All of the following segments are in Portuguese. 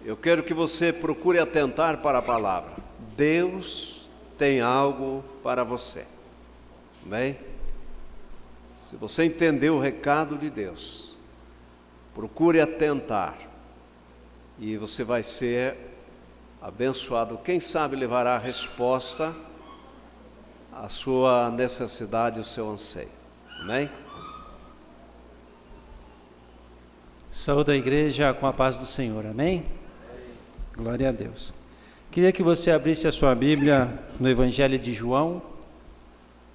Eu quero que você procure atentar para a palavra. Deus tem algo para você. Amém? Se você entendeu o recado de Deus, procure atentar e você vai ser abençoado. Quem sabe levará a resposta à sua necessidade, ao seu anseio. Amém? Saúde a igreja com a paz do Senhor, amém? Glória a Deus. Queria que você abrisse a sua Bíblia no Evangelho de João,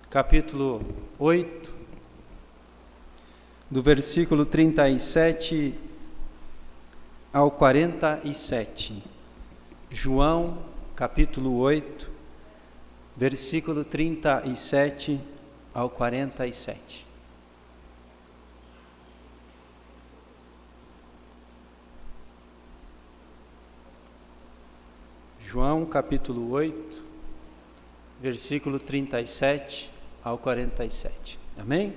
capítulo 8, do versículo 37 ao 47. João, capítulo 8, versículo 37 ao 47. João, capítulo 8, versículo 37 ao 47. Amém?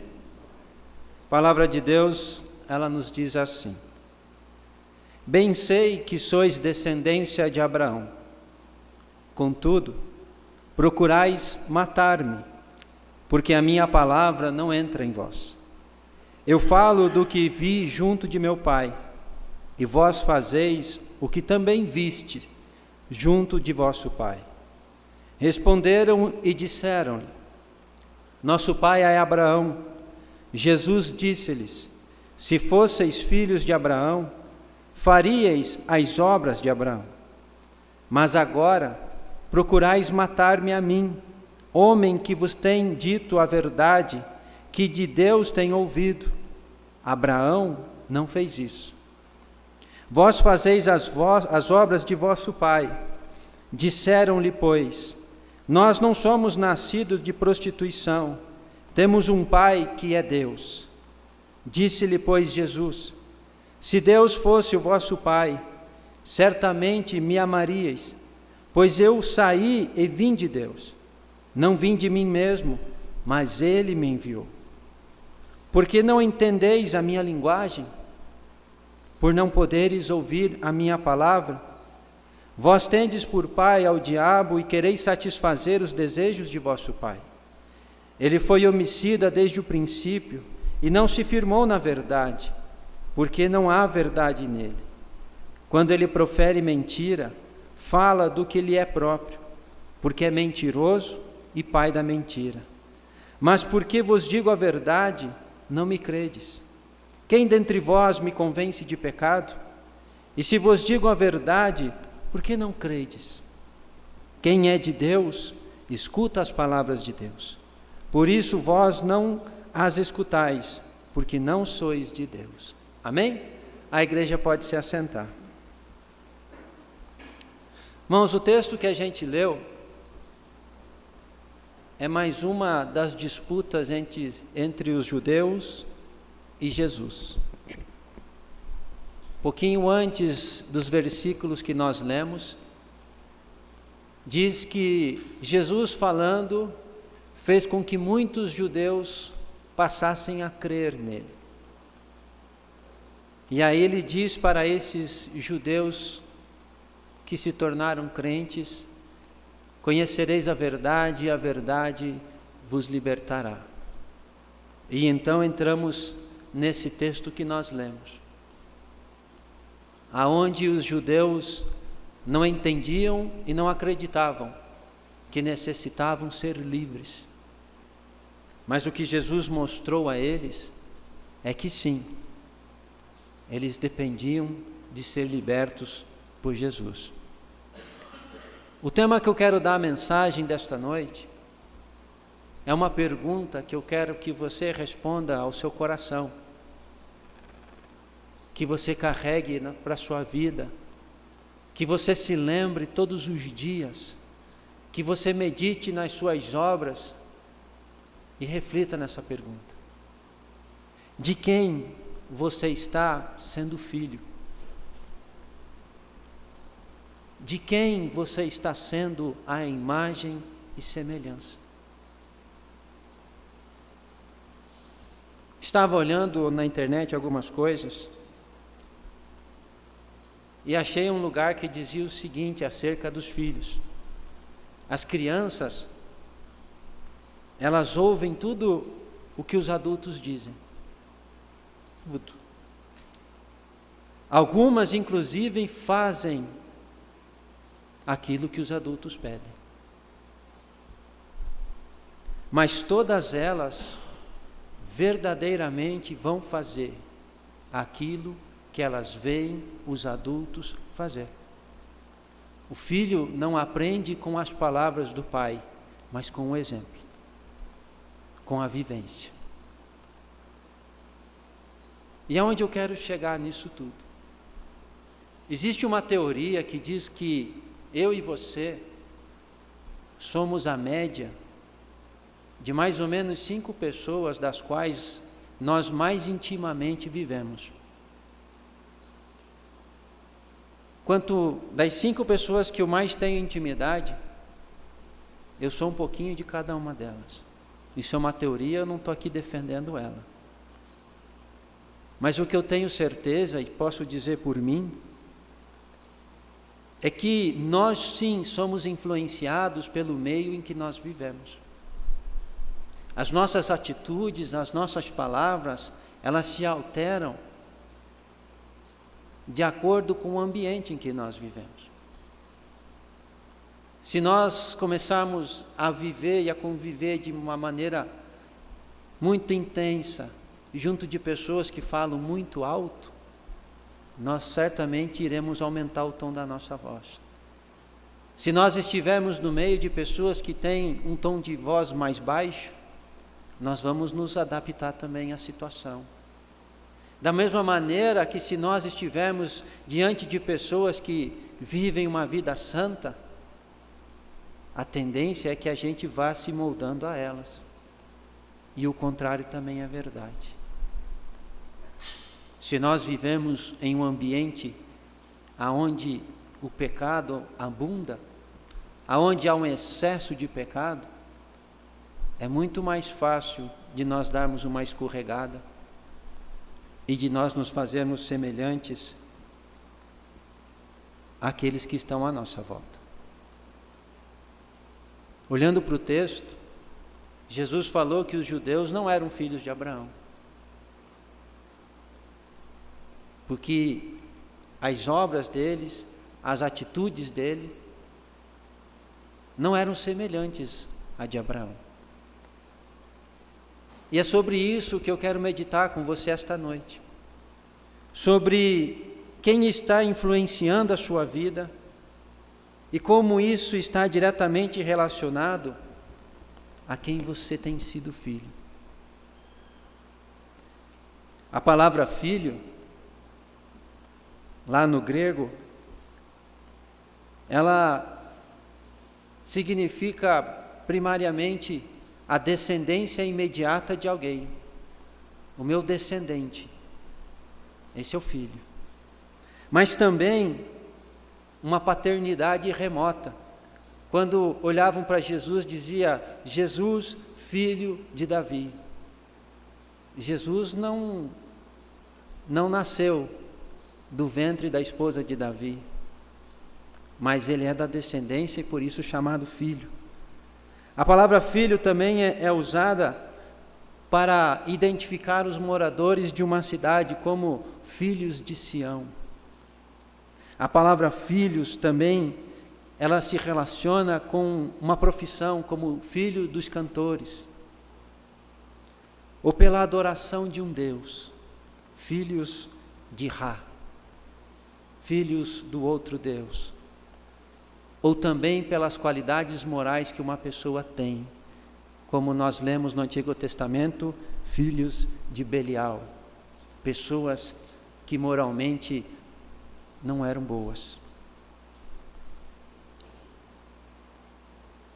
A palavra de Deus, ela nos diz assim: Bem sei que sois descendência de Abraão, contudo, procurais matar-me, porque a minha palavra não entra em vós. Eu falo do que vi junto de meu pai, e vós fazeis o que também viste junto de vosso pai. Responderam e disseram-lhe: Nosso pai é Abraão. Jesus disse-lhes: Se fosseis filhos de Abraão, faríeis as obras de Abraão. Mas agora procurais matar-me a mim, homem que vos tem dito a verdade, que de Deus tem ouvido. Abraão não fez isso. Vós fazeis as obras de vosso pai. Disseram-lhe, pois: Nós não somos nascidos de prostituição, temos um pai que é Deus. Disse-lhe, pois, Jesus: Se Deus fosse o vosso pai, certamente me amaríeis, pois eu saí e vim de Deus. Não vim de mim mesmo, mas Ele me enviou. Porque não entendeis a minha linguagem? Por não poderes ouvir a minha palavra? Vós tendes por pai ao diabo e quereis satisfazer os desejos de vosso pai. Ele foi homicida desde o princípio e não se firmou na verdade, porque não há verdade nele. Quando ele profere mentira, fala do que lhe é próprio, porque é mentiroso e pai da mentira. Mas porque vos digo a verdade, não me credes. Quem dentre vós me convence de pecado? E se vos digo a verdade, por que não credes? Quem é de Deus, escuta as palavras de Deus. Por isso vós não as escutais, porque não sois de Deus. Amém? A igreja pode se assentar. Irmãos, o texto que a gente leu é mais uma das disputas entre os judeus e Jesus. Pouquinho antes dos versículos que nós lemos, diz que Jesus falando fez com que muitos judeus passassem a crer nele. E aí ele diz para esses judeus que se tornaram crentes: Conhecereis a verdade e a verdade vos libertará. E então entramos nesse texto que nós lemos, aonde os judeus não entendiam e não acreditavam que necessitavam ser livres. Mas o que Jesus mostrou a eles é que sim, eles dependiam de ser libertos por Jesus. O tema que eu quero dar a mensagem desta noite é uma pergunta que eu quero que você responda ao seu coração, que você carregue para a sua vida, que você se lembre todos os dias, que você medite nas suas obras e reflita nessa pergunta: de quem você está sendo filho? De quem você está sendo a imagem e semelhança? Estava olhando na internet algumas coisas e achei um lugar que dizia o seguinte acerca dos filhos: as crianças, elas ouvem tudo o que os adultos dizem. Tudo. Algumas, inclusive, fazem aquilo que os adultos pedem. Mas todas elas verdadeiramente vão fazer aquilo que elas veem os adultos fazer. O filho não aprende com as palavras do pai, mas com o exemplo, com a vivência. E aonde eu quero chegar nisso tudo? Existe uma teoria que diz que eu e você somos a média de mais ou menos 5 pessoas das quais nós mais intimamente vivemos. Quanto das 5 pessoas que eu mais tenho intimidade, eu sou um pouquinho de cada uma delas. Isso é uma teoria, eu não estou aqui defendendo ela. Mas o que eu tenho certeza, e posso dizer por mim, é que nós sim somos influenciados pelo meio em que nós vivemos. As nossas atitudes, as nossas palavras, elas se alteram de acordo com o ambiente em que nós vivemos. Se nós começarmos a viver e a conviver de uma maneira muito intensa, junto de pessoas que falam muito alto, nós certamente iremos aumentar o tom da nossa voz. Se nós estivermos no meio de pessoas que têm um tom de voz mais baixo, nós vamos nos adaptar também à situação. Da mesma maneira que se nós estivermos diante de pessoas que vivem uma vida santa, a tendência é que a gente vá se moldando a elas. E o contrário também é verdade. Se nós vivemos em um ambiente onde o pecado abunda, onde há um excesso de pecado, é muito mais fácil de nós darmos uma escorregada e de nós nos fazermos semelhantes àqueles que estão à nossa volta. Olhando para o texto, Jesus falou que os judeus não eram filhos de Abraão, porque as obras deles, as atitudes dele, não eram semelhantes à de Abraão. E é sobre isso que eu quero meditar com você esta noite. Sobre quem está influenciando a sua vida e como isso está diretamente relacionado a quem você tem sido filho. A palavra filho, lá no grego, ela significa primariamente a descendência imediata de alguém. O meu descendente, esse é o filho. Mas também uma paternidade remota. Quando olhavam para Jesus, dizia: Jesus, filho de Davi. Jesus não nasceu do ventre da esposa de Davi, mas ele é da descendência e por isso chamado filho. A palavra filho também é usada para identificar os moradores de uma cidade como filhos de Sião. A palavra filhos também, ela se relaciona com uma profissão, como filho dos cantores, ou pela adoração de um Deus, filhos de Ra, filhos do outro Deus, ou também pelas qualidades morais que uma pessoa tem, como nós lemos no Antigo Testamento, filhos de Belial, pessoas que moralmente não eram boas.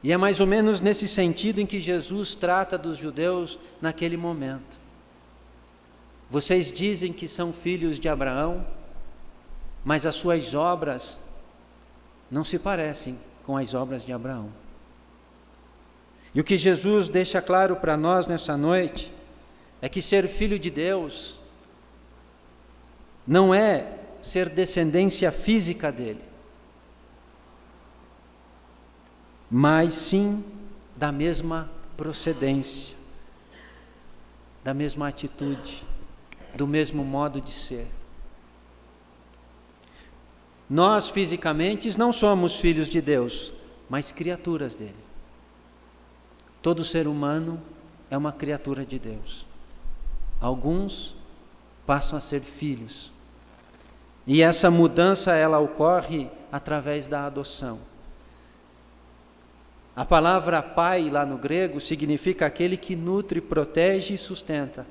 E é mais ou menos nesse sentido em que Jesus trata dos judeus naquele momento. Vocês dizem que são filhos de Abraão, mas as suas obras não se parecem com as obras de Abraão. E o que Jesus deixa claro para nós nessa noite é que ser filho de Deus não é ser descendência física dele, mas sim da mesma procedência, da mesma atitude, do mesmo modo de ser. Nós, fisicamente, não somos filhos de Deus, mas criaturas dele. Todo ser humano é uma criatura de Deus. Alguns passam a ser filhos. E essa mudança, ela ocorre através da adoção. A palavra pai, lá no grego, significa aquele que nutre, protege e sustenta.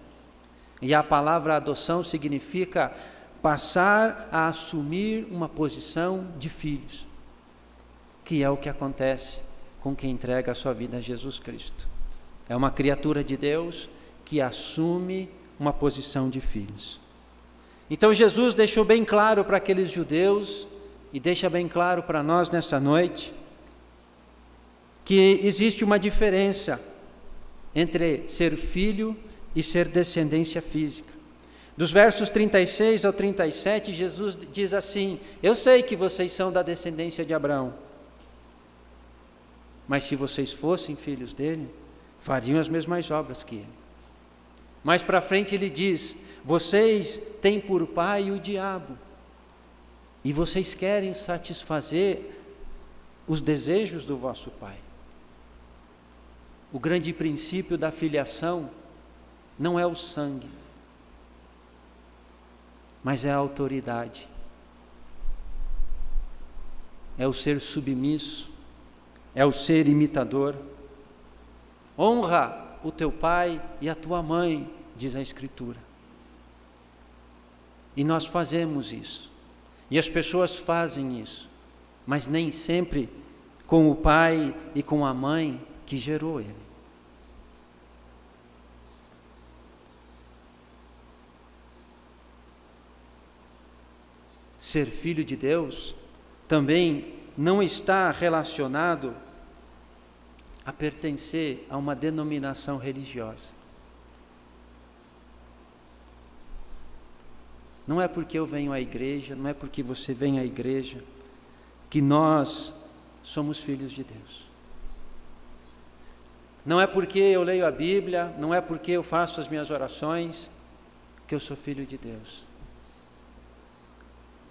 E a palavra adoção significa passar a assumir uma posição de filhos, que é o que acontece com quem entrega a sua vida a Jesus Cristo. É uma criatura de Deus que assume uma posição de filhos. Então Jesus deixou bem claro para aqueles judeus, e deixa bem claro para nós nessa noite, que existe uma diferença entre ser filho e ser descendência física. Dos versos 36 ao 37, Jesus diz assim: eu sei que vocês são da descendência de Abraão, mas se vocês fossem filhos dele, fariam as mesmas obras que ele. Mais para frente ele diz: vocês têm por pai o diabo, e vocês querem satisfazer os desejos do vosso pai. O grande princípio da filiação não é o sangue, mas é a autoridade, é o ser submisso, é o ser imitador. Honra o teu pai e a tua mãe, diz a Escritura. E nós fazemos isso, e as pessoas fazem isso, mas nem sempre com o pai e com a mãe que gerou ele. Ser filho de Deus também não está relacionado a pertencer a uma denominação religiosa. Não é porque eu venho à igreja, não é porque você vem à igreja, que nós somos filhos de Deus. Não é porque eu leio a Bíblia, não é porque eu faço as minhas orações, que eu sou filho de Deus.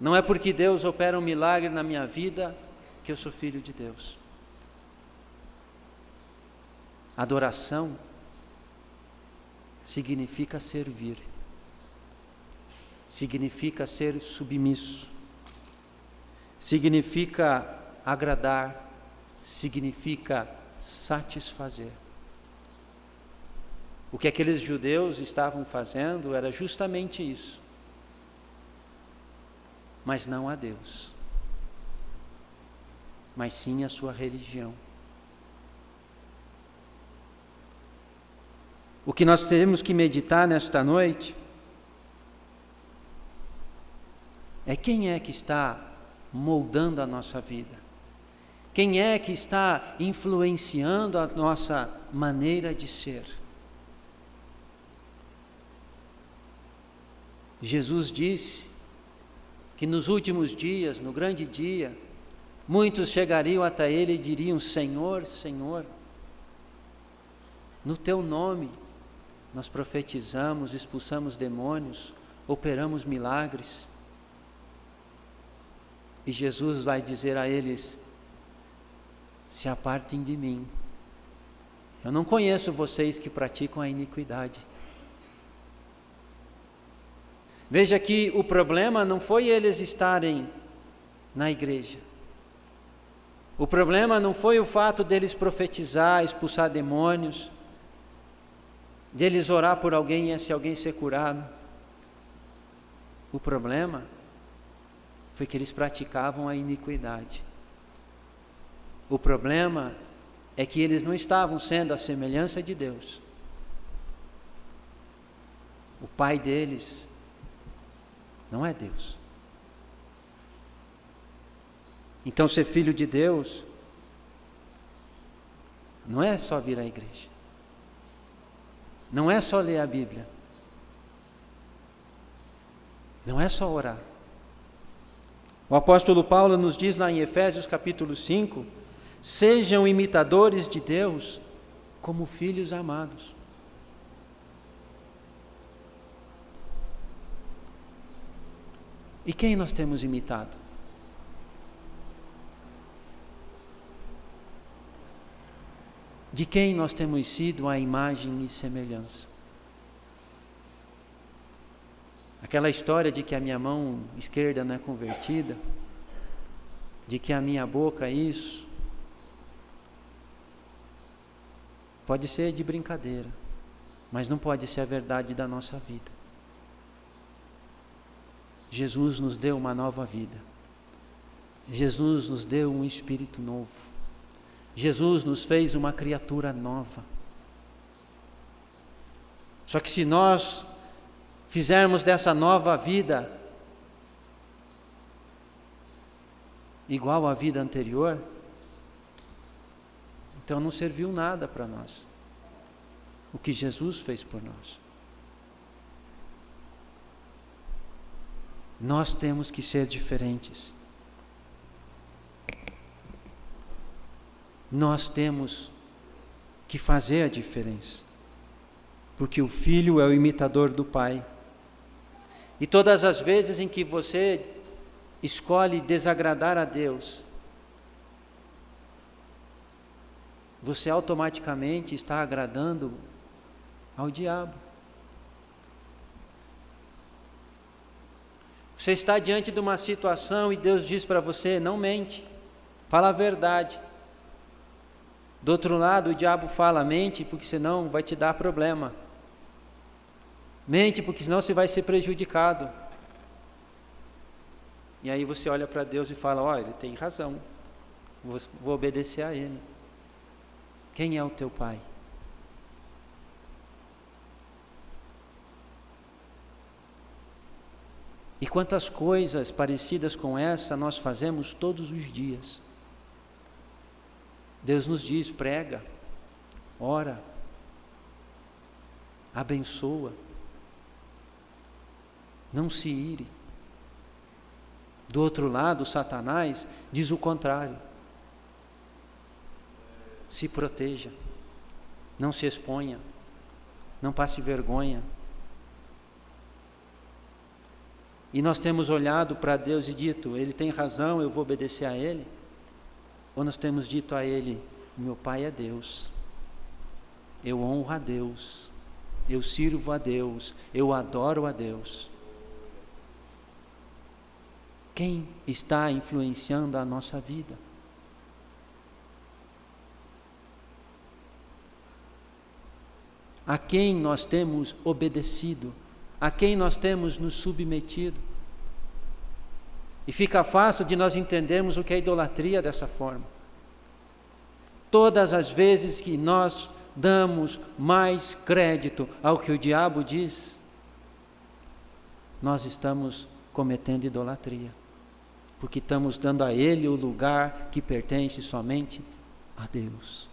Não é porque Deus opera um milagre na minha vida, que eu sou filho de Deus. Adoração significa servir, significa ser submisso, significa agradar, significa satisfazer. O que aqueles judeus estavam fazendo era justamente isso, mas não a Deus, mas sim a sua religião. O que nós temos que meditar nesta noite é quem é que está moldando a nossa vida, quem é que está influenciando a nossa maneira de ser. Jesus disse que nos últimos dias, no grande dia, muitos chegariam até ele e diriam: Senhor, Senhor, no teu nome nós profetizamos, expulsamos demônios, operamos milagres. E Jesus vai dizer a eles: se apartem de mim, eu não conheço vocês que praticam a iniquidade. Veja que o problema não foi eles estarem na igreja. O problema não foi o fato deles profetizar, expulsar demônios, deles orar por alguém e se alguém ser curado. O problema foi que eles praticavam a iniquidade. O problema é que eles não estavam sendo a semelhança de Deus. O pai deles não é Deus. Então, ser filho de Deus não é só vir à igreja, não é só ler a Bíblia, não é só orar, O apóstolo Paulo nos diz lá em Efésios capítulo 5, sejam imitadores de Deus como filhos amados. E quem nós temos imitado? De quem nós temos sido a imagem e semelhança? Aquela história de que a minha mão esquerda não é convertida, de que a minha boca é isso, pode ser de brincadeira, mas não pode ser a verdade da nossa vida. Jesus nos deu uma nova vida. Jesus nos deu um espírito novo. Jesus nos fez uma criatura nova. Só que se nós fizermos dessa nova vida igual à vida anterior, então não serviu nada para nós o que Jesus fez por nós. Nós temos que ser diferentes. Nós temos que fazer a diferença, porque o filho é o imitador do pai. E todas as vezes em que você escolhe desagradar a Deus, você automaticamente está agradando ao diabo. Você está diante de uma situação e Deus diz para você, não mente, fala a verdade. Do outro lado, o diabo fala, mente, porque senão vai te dar problema. Mente, porque senão você vai ser prejudicado. E aí você olha para Deus e fala, olha, ele tem razão, vou obedecer a ele. Quem é o teu pai? E quantas coisas parecidas com essa nós fazemos todos os dias. Deus nos diz, prega, ora, abençoa, não se ire. Do outro lado, Satanás diz o contrário. Se proteja, não se exponha, não passe vergonha. E nós temos olhado para Deus e dito, Ele tem razão, eu vou obedecer a Ele? Ou nós temos dito a Ele, meu Pai é Deus, eu honro a Deus, eu sirvo a Deus, eu adoro a Deus. Quem está influenciando a nossa vida? A quem nós temos obedecido? A quem nós temos nos submetido? E fica fácil de nós entendermos o que é idolatria dessa forma. Todas as vezes que nós damos mais crédito ao que o diabo diz, nós estamos cometendo idolatria, porque estamos dando a ele o lugar que pertence somente a Deus.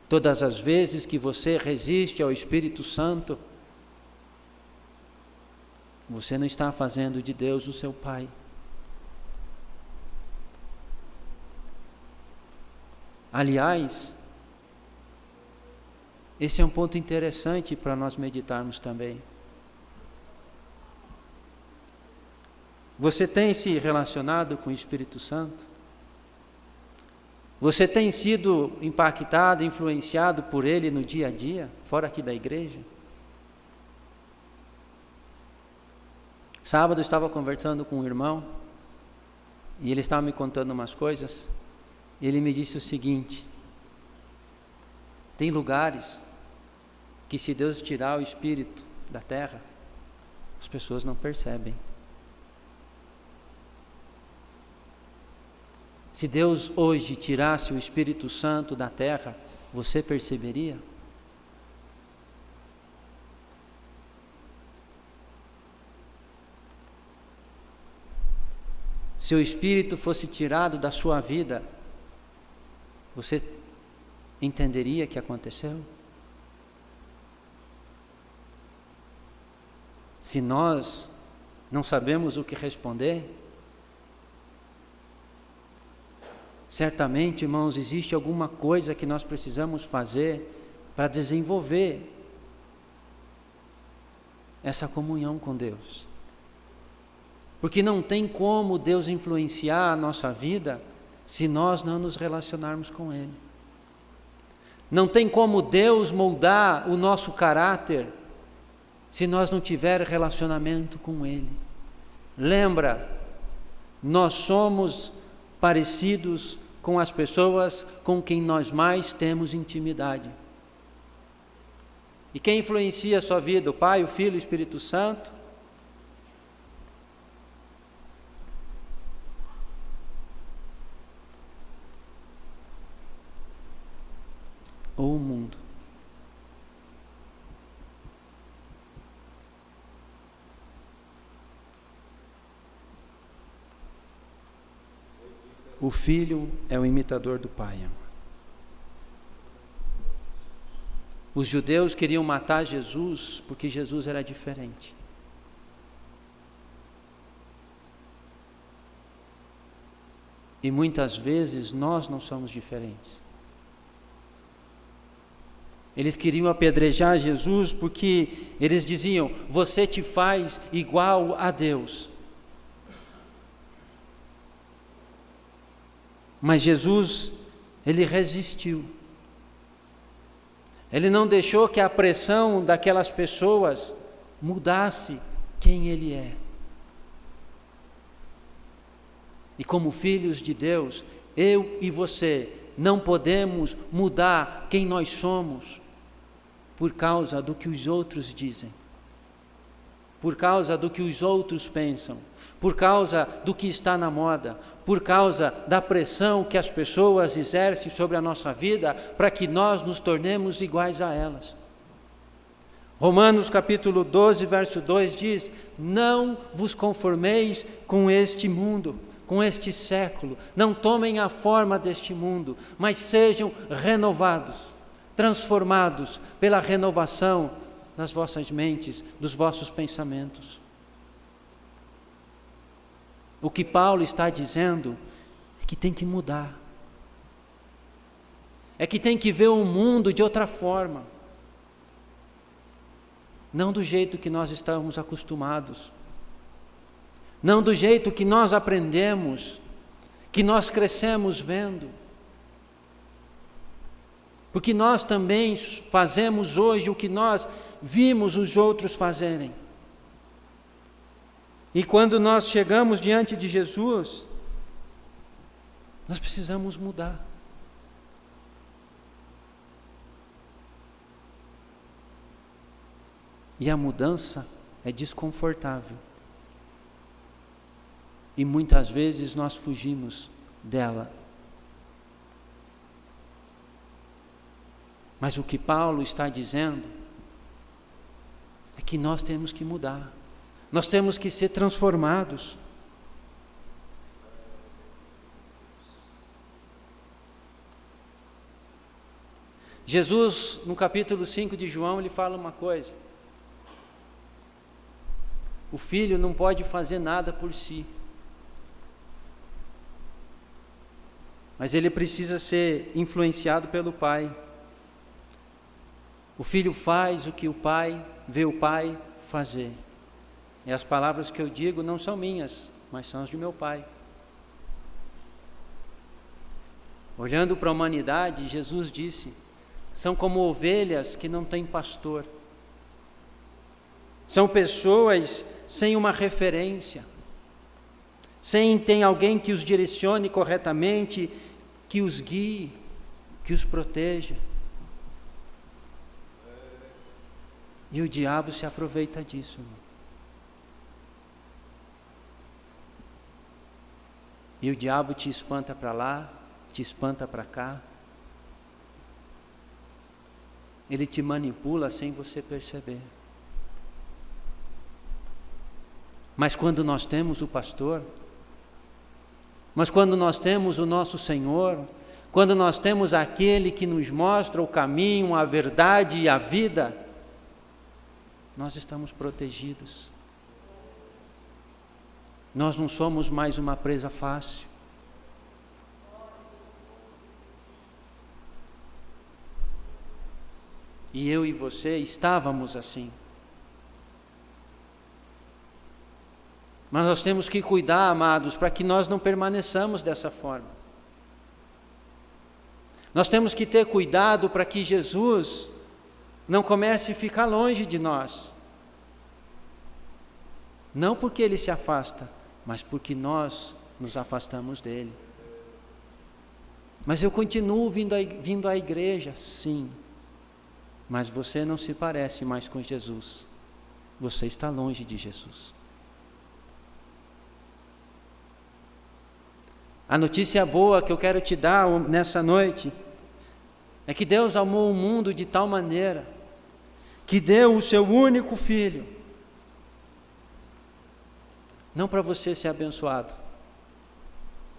Todas as vezes que você resiste ao Espírito Santo, você não está fazendo de Deus o seu Pai. Aliás, esse é um ponto interessante para nós meditarmos também. Você tem se relacionado com o Espírito Santo? Você tem sido impactado, influenciado por Ele no dia a dia, fora aqui da igreja? Sábado eu estava conversando com um irmão, e ele estava me contando umas coisas, e ele me disse o seguinte, tem lugares que se Deus tirar o Espírito da terra, as pessoas não percebem. Se Deus hoje tirasse o Espírito Santo da terra, você perceberia? Se o Espírito fosse tirado da sua vida, você entenderia o que aconteceu? se nós não sabemos o que responder? Certamente, irmãos, existe alguma coisa que nós precisamos fazer para desenvolver essa comunhão com Deus. Porque não tem como Deus influenciar a nossa vida se nós não nos relacionarmos com Ele. Não tem como Deus moldar o nosso caráter se nós não tivermos relacionamento com Ele. Lembra, nós somos parecidos com as pessoas com quem nós mais temos intimidade. E quem influencia a sua vida? O Pai, o Filho e o Espírito Santo? Ou o mundo? O filho é o imitador do pai. Os judeus queriam matar Jesus porque Jesus era diferente. E muitas vezes nós não somos diferentes. Eles queriam apedrejar Jesus porque eles diziam: você te faz igual a Deus. Mas Jesus, Ele resistiu. Ele não deixou que a pressão daquelas pessoas mudasse quem Ele é. E como filhos de Deus, eu e você não podemos mudar quem nós somos por causa do que os outros dizem, por causa do que os outros pensam, por causa do que está na moda, por causa da pressão que as pessoas exercem sobre a nossa vida para que nós nos tornemos iguais a elas. Romanos capítulo 12, verso 2 diz: não vos conformeis com este mundo, com este século, não tomem a forma deste mundo, mas sejam renovados, transformados pela renovação das vossas mentes, dos vossos pensamentos. O que Paulo está dizendo é que tem que mudar. É que tem que ver o mundo de outra forma. Não do jeito que nós estamos acostumados. Não do jeito que nós aprendemos, que nós crescemos vendo. Porque nós também fazemos hoje o que nós vimos os outros fazerem. E quando nós chegamos diante de Jesus, nós precisamos mudar. E a mudança é desconfortável. E muitas vezes nós fugimos dela. Mas o que Paulo está dizendo é que nós temos que mudar. Nós temos que ser transformados. Jesus, no capítulo 5 de João, ele fala uma coisa: o filho não pode fazer nada por si, mas ele precisa ser influenciado pelo pai. O filho faz o que o pai vê o pai fazer. E as palavras que eu digo não são minhas, mas são as de meu pai. Olhando para a humanidade, Jesus disse: são como ovelhas que não têm pastor. São pessoas sem uma referência, sem ter alguém que os direcione corretamente, que os guie, que os proteja. E o diabo se aproveita disso, irmão. E o diabo te espanta para lá, te espanta para cá. Ele te manipula sem você perceber. Mas quando nós temos o pastor, mas quando nós temos o nosso Senhor, quando nós temos aquele que nos mostra o caminho, a verdade e a vida, nós estamos protegidos. Nós não somos mais uma presa fácil. E eu e você estávamos assim. Mas nós temos que cuidar, amados, para que nós não permaneçamos dessa forma. Nós temos que ter cuidado para que Jesus não comece a ficar longe de nós. Não porque Ele se afasta, mas porque nós nos afastamos dEle. Mas eu continuo vindo à igreja, sim. Mas você não se parece mais com Jesus. Você está longe de Jesus. A notícia boa que eu quero te dar nessa noite é que Deus amou o mundo de tal maneira que deu o seu único filho, não para você ser abençoado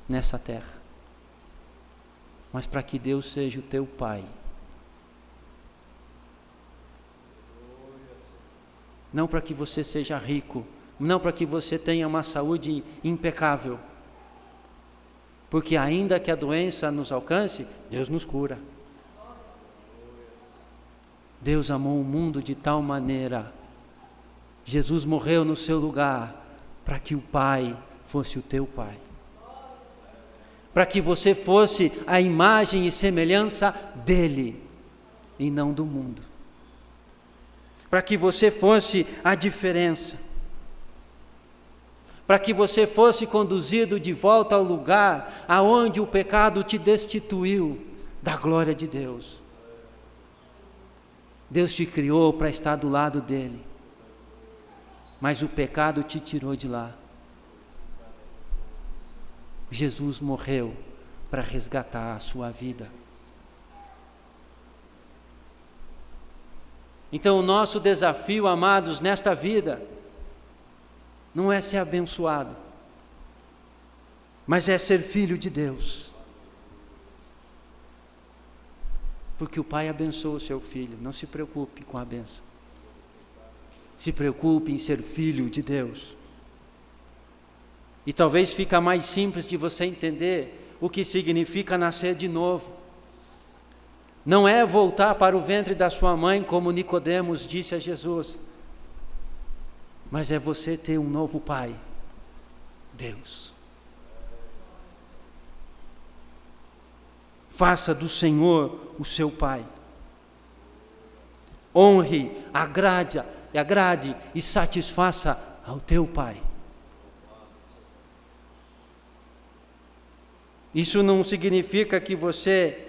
nessa terra, mas para que Deus seja o teu Pai. Não para que você seja rico, não para que você tenha uma saúde impecável, porque ainda que a doença nos alcance, Deus nos cura. Deus amou o mundo de tal maneira, Jesus morreu no seu lugar, para que o Pai fosse o teu Pai. Para que você fosse a imagem e semelhança dEle, e não do mundo. Para que você fosse a diferença. Para que você fosse conduzido de volta ao lugar aonde o pecado te destituiu da glória de Deus. Deus te criou para estar do lado dEle, mas o pecado te tirou de lá. Jesus morreu para resgatar a sua vida. Então o nosso desafio, amados, nesta vida, não é ser abençoado, mas é ser filho de Deus. Porque o Pai abençoa o seu filho. Não se preocupe com a bênção. Se preocupe em ser filho de Deus. E talvez fica mais simples de você entender o que significa nascer de novo. Não é voltar para o ventre da sua mãe, como Nicodemos disse a Jesus, mas é você ter um novo Pai, Deus. Faça do Senhor o seu Pai. Honre, agrade e satisfaça ao teu Pai. Isso não significa que você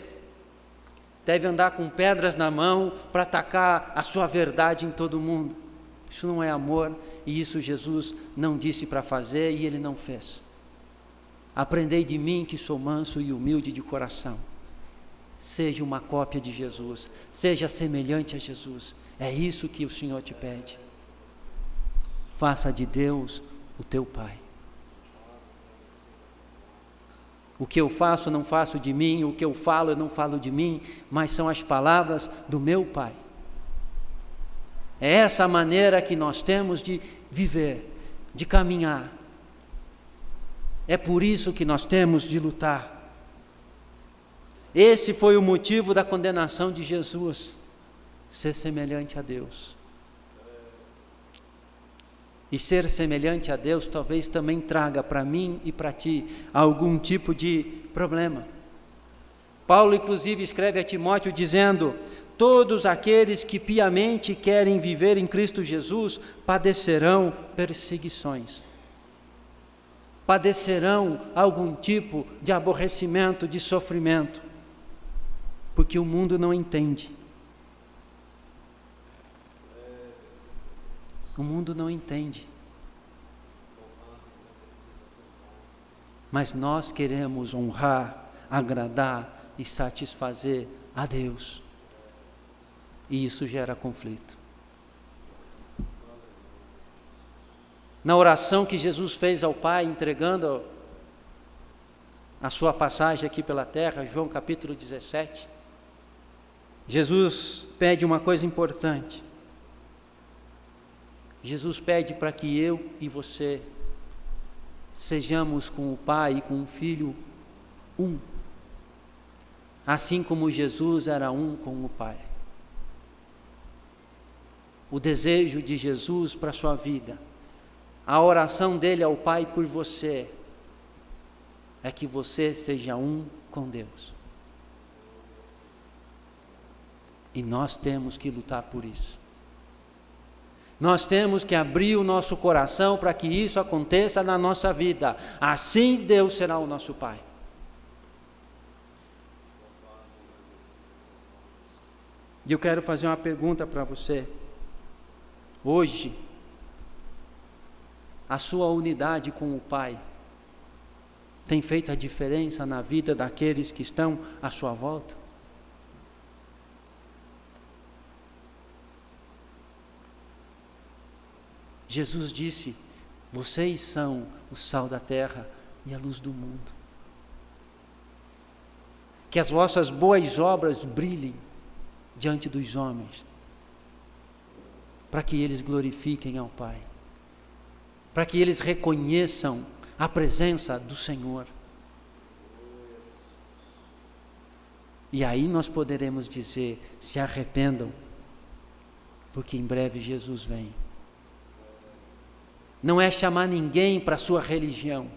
deve andar com pedras na mão para atacar a sua verdade em todo mundo. Isso não é amor, e isso Jesus não disse para fazer e Ele não fez. Aprendei de mim que sou manso e humilde de coração. Seja uma cópia de Jesus, seja semelhante a Jesus. É isso que o Senhor te pede. Faça de Deus o teu Pai. O que eu faço, não faço de mim, o que eu falo, eu não falo de mim, mas são as palavras do meu Pai. É essa a maneira que nós temos de viver, de caminhar. É por isso que nós temos de lutar. Esse foi o motivo da condenação de Jesus, ser semelhante a Deus. E ser semelhante a Deus talvez também traga para mim e para ti algum tipo de problema. Paulo inclusive escreve a Timóteo dizendo: todos aqueles que piamente querem viver em Cristo Jesus padecerão perseguições. Padecerão algum tipo de aborrecimento, de sofrimento. Porque o mundo não entende. O mundo não entende. Mas nós queremos honrar, agradar e satisfazer a Deus. E isso gera conflito. Na oração que Jesus fez ao Pai, entregando a sua passagem aqui pela terra, João capítulo 17, Jesus pede uma coisa importante. Jesus pede para que eu e você sejamos com o Pai e com o Filho um. Assim como Jesus era um com o Pai. O desejo de Jesus para a sua vida, a oração dele ao Pai por você, é que você seja um com Deus. E nós temos que lutar por isso. Nós temos que abrir o nosso coração para que isso aconteça na nossa vida. Assim Deus será o nosso Pai. E eu quero fazer uma pergunta para você. Hoje, a sua unidade com o Pai tem feito a diferença na vida daqueles que estão à sua volta? Jesus disse: vocês são o sal da terra e a luz do mundo. Que as vossas boas obras brilhem diante dos homens, para que eles glorifiquem ao Pai, para que eles reconheçam a presença do Senhor. E aí nós poderemos dizer: se arrependam, porque em breve Jesus vem. Não é chamar ninguém para a sua religião,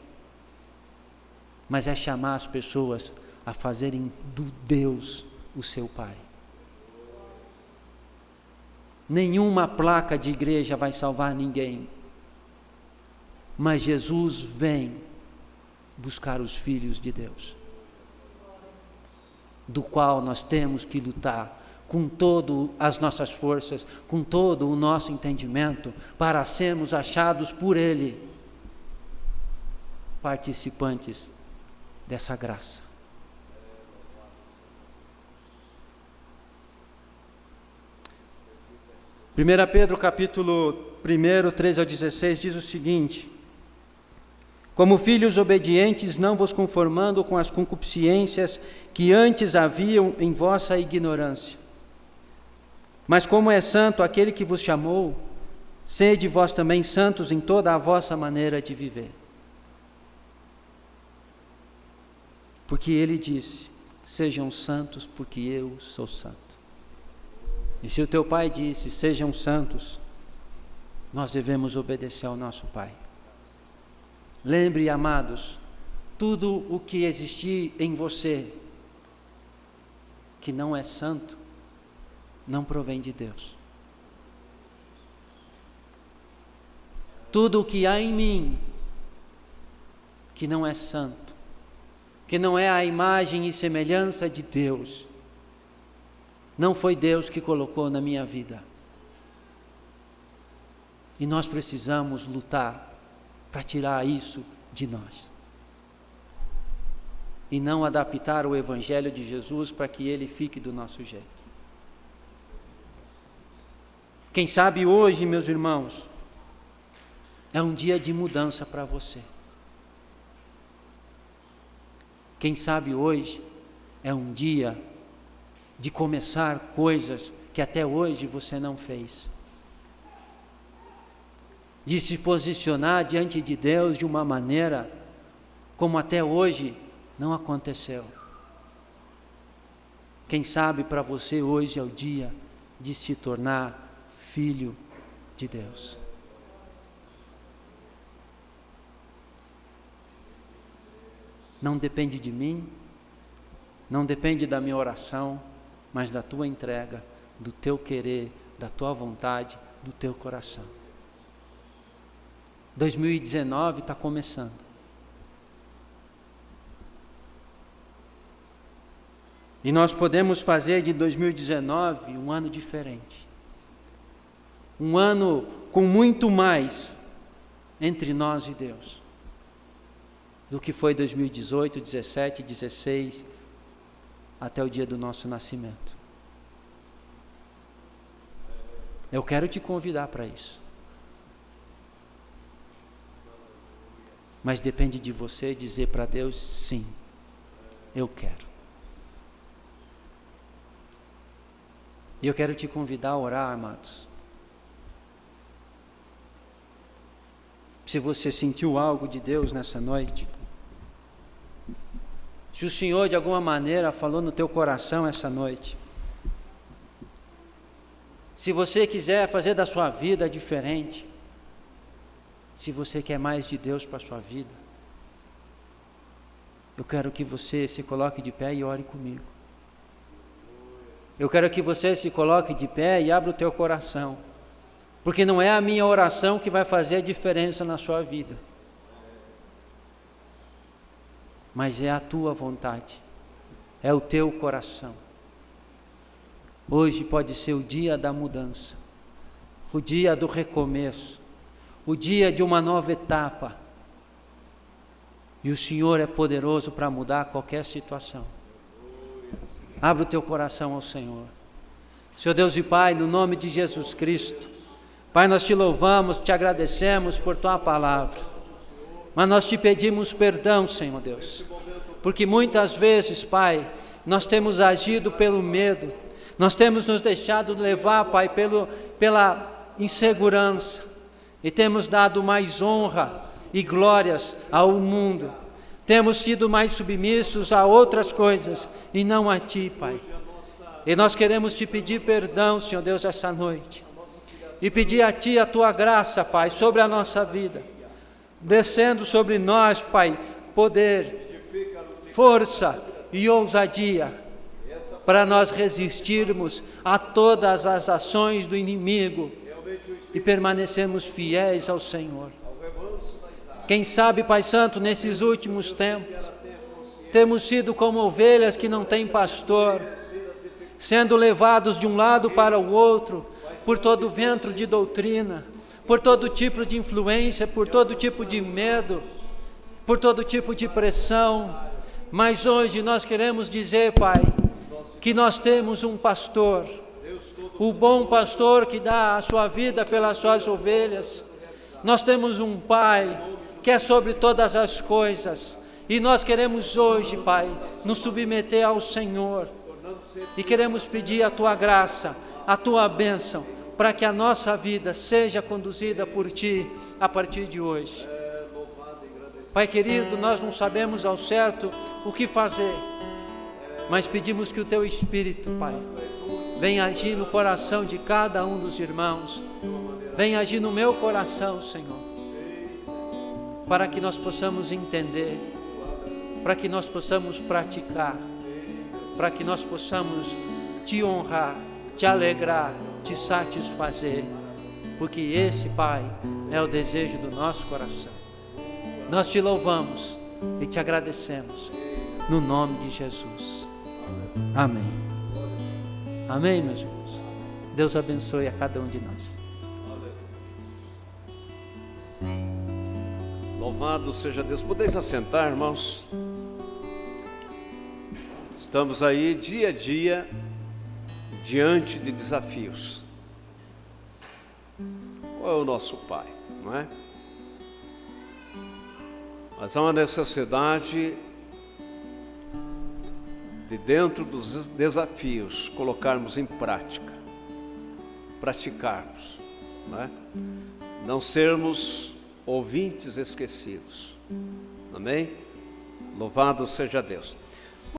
mas é chamar as pessoas a fazerem do Deus o seu Pai. Nenhuma placa de igreja vai salvar ninguém, mas Jesus vem buscar os filhos de Deus, do qual nós temos que lutar com todas as nossas forças, com todo o nosso entendimento, para sermos achados por Ele, participantes dessa graça. Primeira Pedro capítulo 1, 13 ao 16, diz o seguinte: como filhos obedientes, não vos conformando com as concupiscências que antes haviam em vossa ignorância. Mas como é santo aquele que vos chamou, sede vós também santos em toda a vossa maneira de viver. Porque ele disse: sejam santos porque eu sou santo. E se o teu pai disse: sejam santos, nós devemos obedecer ao nosso Pai. Lembre, amados, tudo o que existir em você que não é santo, não provém de Deus. Tudo o que há em mim que não é santo, que não é a imagem e semelhança de Deus, não foi Deus que colocou na minha vida. E nós precisamos lutar para tirar isso de nós. E não adaptar o Evangelho de Jesus para que ele fique do nosso jeito. Quem sabe hoje, meus irmãos, é um dia de mudança para você. Quem sabe hoje é um dia de começar coisas que até hoje você não fez. De se posicionar diante de Deus de uma maneira como até hoje não aconteceu. Quem sabe para você hoje é o dia de se tornar filho de Deus. Não depende de mim, não depende da minha oração, mas da tua entrega, do teu querer, da tua vontade, do teu coração. 2019 está começando. E nós podemos fazer de 2019 um ano diferente. Um ano com muito mais entre nós e Deus do que foi 2018, 17, 16, até o dia do nosso nascimento. Eu quero te convidar para isso. Mas depende de você dizer para Deus: sim, eu quero. E eu quero te convidar a orar, amados. se você sentiu algo de Deus nessa noite. Se o Senhor de alguma maneira falou no teu coração essa noite. Se você quiser fazer da sua vida diferente. Se você quer mais de Deus para a sua vida. Eu quero que você se coloque de pé e ore comigo. Eu quero que você se coloque de pé e abra o teu coração. Porque não é a minha oração que vai fazer a diferença na sua vida. Mas é a tua vontade. É o teu coração. Hoje pode ser o dia da mudança. O dia do recomeço. O dia de uma nova etapa. E o Senhor é poderoso para mudar qualquer situação. Abra o teu coração ao Senhor. Senhor Deus e Pai, no nome de Jesus Cristo, Pai, nós te louvamos, te agradecemos por tua palavra. Mas nós te pedimos perdão, Senhor Deus. Porque muitas vezes, Pai, nós temos agido pelo medo. Nós temos nos deixado levar, Pai, pela insegurança. E temos dado mais honra e glórias ao mundo. Temos sido mais submissos a outras coisas e não a Ti, Pai. E nós queremos Te pedir perdão, Senhor Deus, essa noite. E pedir a Ti a Tua graça, Pai, sobre a nossa vida. Descendo sobre nós, Pai, poder, força e ousadia. Para nós resistirmos a todas as ações do inimigo. E permanecermos fiéis ao Senhor. Quem sabe, Pai Santo, nesses últimos tempos, temos sido como ovelhas que não têm pastor, sendo levados de um lado para o outro, por todo vento de doutrina, por todo tipo de influência, por todo tipo de medo, por todo tipo de pressão. Mas hoje nós queremos dizer, Pai, que nós temos um pastor, o bom pastor que dá a sua vida pelas suas ovelhas. Nós temos um Pai que é sobre todas as coisas, e nós queremos hoje, Pai, nos submeter ao Senhor, e queremos pedir a Tua graça, a Tua bênção, para que a nossa vida seja conduzida por Ti, a partir de hoje. Pai querido, nós não sabemos ao certo o que fazer, mas pedimos que o Teu Espírito, Pai, venha agir no coração de cada um dos irmãos, venha agir no meu coração, Senhor, para que nós possamos entender, para que nós possamos praticar, para que nós possamos Te honrar, Te alegrar, Te satisfazer, porque esse, Pai, é o desejo do nosso coração. Nós Te louvamos e Te agradecemos, no nome de Jesus. Amém. Amém, meus irmãos. Deus abençoe a cada um de nós. Louvado seja Deus. Podeis assentar, irmãos? Estamos aí dia a dia diante de desafios. Qual é o nosso Pai, não é? Mas há uma necessidade de, dentro dos desafios, colocarmos em prática, praticarmos, não é? Não sermos ouvintes esquecidos. Amém? Louvado seja Deus.